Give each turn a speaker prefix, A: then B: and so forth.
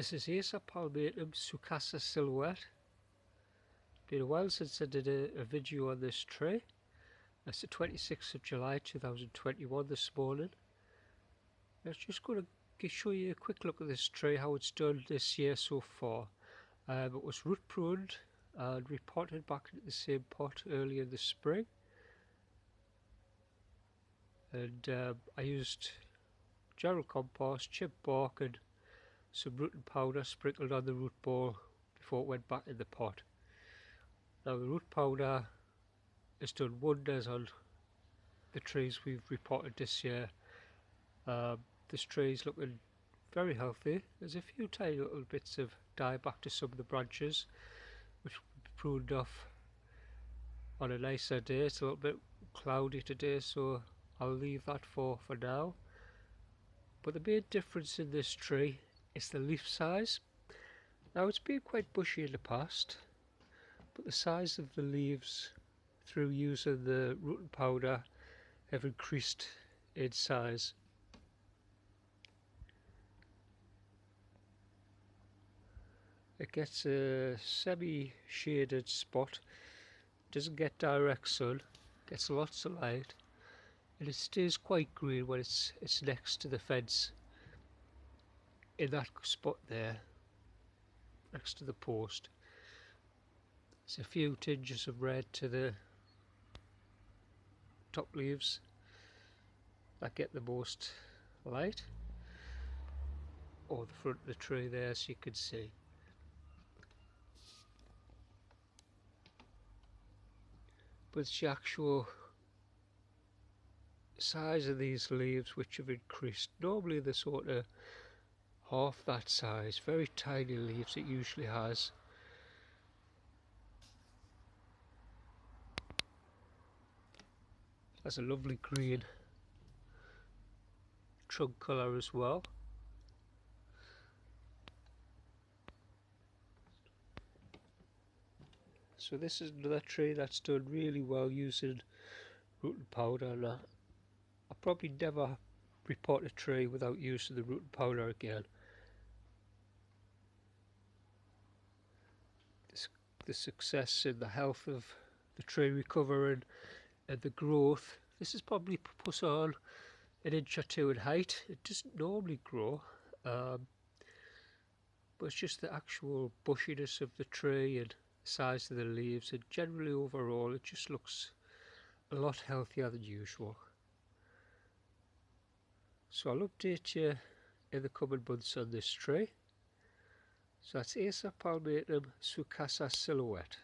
A: This is Acer Palmatum Tsukasa Siloutte. Been a while since I did a video on this tree. It's the 26th of July 2021 this morning. I'm just going to show you a quick look at this tree, how it's done this year so far. It was root pruned and repotted back into the same pot early in the spring. And I used general compost, chipped bark and some rooting powder sprinkled on the root ball before it went back in the pot. Now the root powder has done wonders on the trees we've repotted this year. This tree is looking very healthy. There's a few tiny little bits of dieback to some of the branches which will be pruned off on a nicer day. It's a little bit cloudy today, so I'll leave that for now. But the main difference in this tree is the leaf size. Now it's been quite bushy in the past, but the size of the leaves through using the rooting powder have increased in size. It gets a semi-shaded spot, doesn't get direct sun, gets lots of light, and it stays quite green when it's next to the fence in that spot there, next to the post. There's a few tinges of red to the top leaves that get the most light, or the front of the tree there, as you can see. But it's the actual size of these leaves which have increased. Normally they're sort of half that size, very tiny leaves it usually has. Has a lovely green trunk colour as well. So this is another tree that's done really well using rooting powder, and I'll probably never repot a tree without using the rooting powder again. The success in the health of the tree recovering and the growth. This is probably put on an inch or two in height. It doesn't normally grow, but it's just the actual bushiness of the tree and size of the leaves, and generally overall it just looks a lot healthier than usual. So I'll update you in the coming months on this tree. So that's Acer Palmatum Tsukasa Siloutte.